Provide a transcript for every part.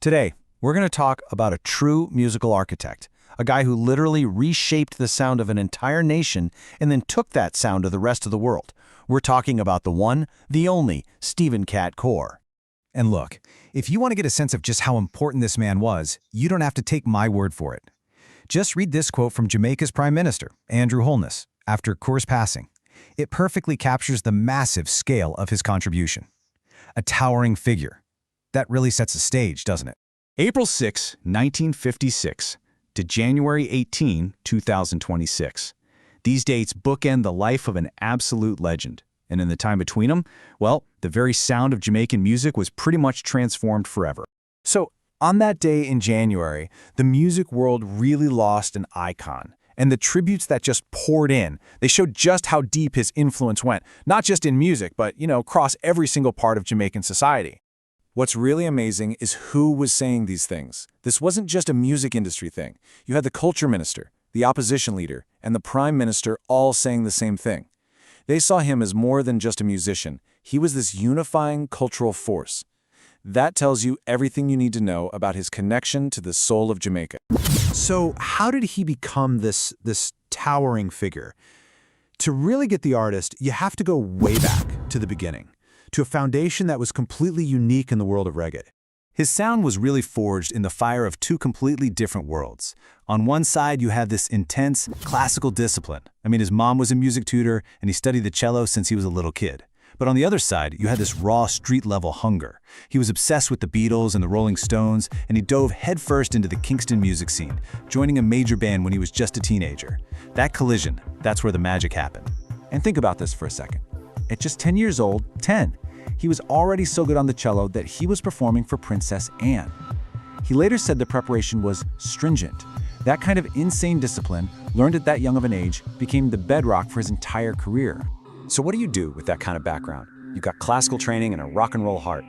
Today, we're going to talk about a true musical architect, a guy who literally reshaped the sound of an entire nation and then took that sound to the rest of the world. We're talking about the one, the only, To Cat Coore. And look, if you want to get a sense of just how important this man was, you don't have to take my word for it. Just read this quote from Jamaica's Prime Minister, Andrew Holness, after Coore's passing. It perfectly captures the massive scale of his contribution. A towering figure. That really sets the stage, doesn't it? April 6, 1956 to January 18, 2026. These dates bookend the life of an absolute legend. And in the time between them, well, the very sound of Jamaican music was pretty much transformed forever. So, on that day in January, the music world really lost an icon. And the tributes that just poured in, they showed just how deep his influence went, not just in music, but, across every single part of Jamaican society. What's really amazing is who was saying these things. This wasn't just a music industry thing. You had the culture minister, the opposition leader, and the prime minister all saying the same thing. They saw him as more than just a musician. He was this unifying cultural force. That tells you everything you need to know about his connection to the soul of Jamaica. So how did he become this towering figure? To really get the artist, you have to go way back to the beginning, to a foundation that was completely unique in the world of reggae. His sound was really forged in the fire of two completely different worlds. On one side, you have this intense classical discipline. His mom was a music tutor, and he studied the cello since he was a little kid. But on the other side, you had this raw street-level hunger. He was obsessed with the Beatles and the Rolling Stones, and he dove headfirst into the Kingston music scene, joining a major band when he was just a teenager. That collision, that's where the magic happened. And think about this for a second. At just 10 years old, 10, he was already so good on the cello that he was performing for Princess Anne. He later said the preparation was stringent. That kind of insane discipline, learned at that young of an age, became the bedrock for his entire career. So what do you do with that kind of background? You've got classical training and a rock and roll heart.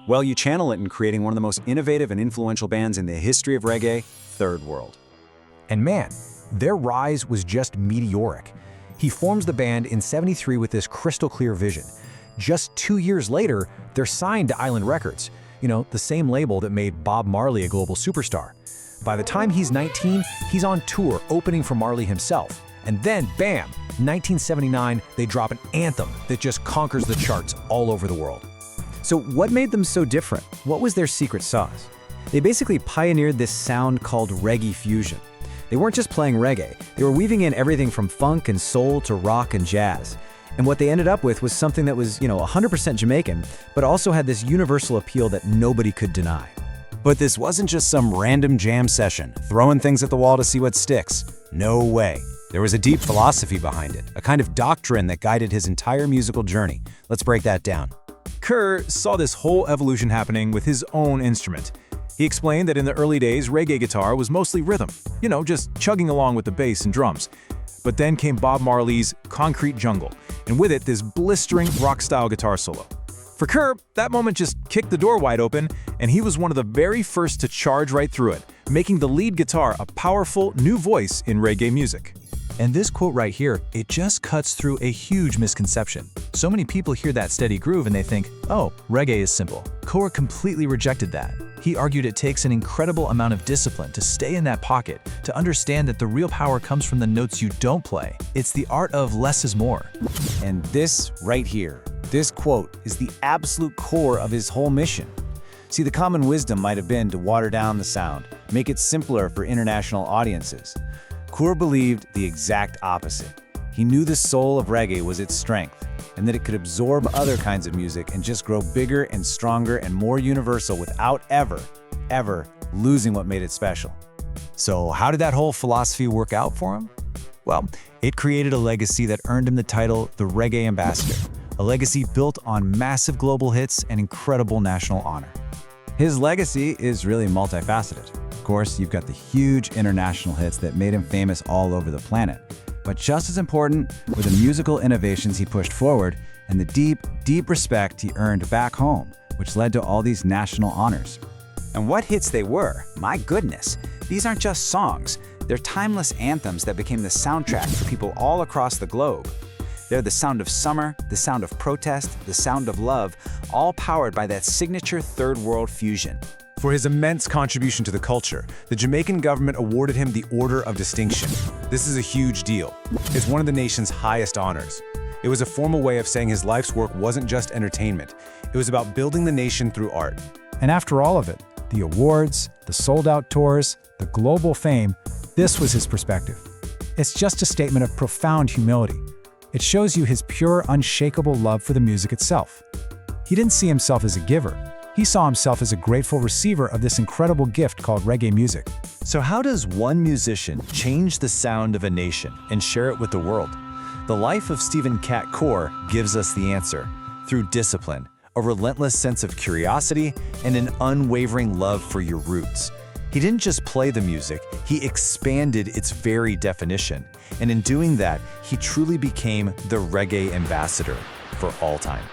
Well, you channel it in creating one of the most innovative and influential bands in the history of reggae, Third World. And man, their rise was just meteoric. He forms the band in '73 with this crystal clear vision. Just 2 years later, they're signed to Island Records, the same label that made Bob Marley a global superstar. By the time he's 19, he's on tour opening for Marley himself. And then, bam, 1979, they drop an anthem that just conquers the charts all over the world. So what made them so different? What was their secret sauce? They basically pioneered this sound called reggae fusion. They weren't just playing reggae, they were weaving in everything from funk and soul to rock and jazz. And what they ended up with was something that was, 100% Jamaican, but also had this universal appeal that nobody could deny. But this wasn't just some random jam session, throwing things at the wall to see what sticks. No way. There was a deep philosophy behind it, a kind of doctrine that guided his entire musical journey. Let's break that down. Coore saw this whole evolution happening with his own instrument. He explained that in the early days, reggae guitar was mostly rhythm, just chugging along with the bass and drums. But then came Bob Marley's Concrete Jungle, and with it, this blistering rock-style guitar solo. For Coore, that moment just kicked the door wide open, and he was one of the very first to charge right through it, making the lead guitar a powerful new voice in reggae music. And this quote right here, it just cuts through a huge misconception. So many people hear that steady groove and they think, oh, reggae is simple. Coore completely rejected that. He argued it takes an incredible amount of discipline to stay in that pocket, to understand that the real power comes from the notes you don't play. It's the art of less is more. And this right here, this quote is the absolute core of his whole mission. See, the common wisdom might have been to water down the sound, make it simpler for international audiences. Coore believed the exact opposite. He knew the soul of reggae was its strength, and that it could absorb other kinds of music and just grow bigger and stronger and more universal without ever losing what made it special. So how did that whole philosophy work out for him? Well, it created a legacy that earned him the title the Reggae Ambassador, a legacy built on massive global hits and incredible national honor. His legacy is really multifaceted. Of course, you've got the huge international hits that made him famous all over the planet. But just as important were the musical innovations he pushed forward and the deep respect he earned back home, which led to all these national honors. And what hits they were, my goodness. These aren't just songs, they're timeless anthems that became the soundtrack for people all across the globe. They're the sound of summer, the sound of protest, the sound of love, all powered by that signature third world fusion. For his immense contribution to the culture, the Jamaican government awarded him the Order of Distinction. This is a huge deal. It's one of the nation's highest honors. It was a formal way of saying his life's work wasn't just entertainment. It was about building the nation through art. And after all of it, the awards, the sold-out tours, the global fame, this was his perspective. It's just a statement of profound humility. It shows you his pure, unshakable love for the music itself. He didn't see himself as a giver. He saw himself as a grateful receiver of this incredible gift called reggae music. So how does one musician change the sound of a nation and share it with the world? The life of To Cat Coore gives us the answer. Through discipline, a relentless sense of curiosity, and an unwavering love for your roots. He didn't just play the music, he expanded its very definition. And in doing that, he truly became the reggae ambassador for all time.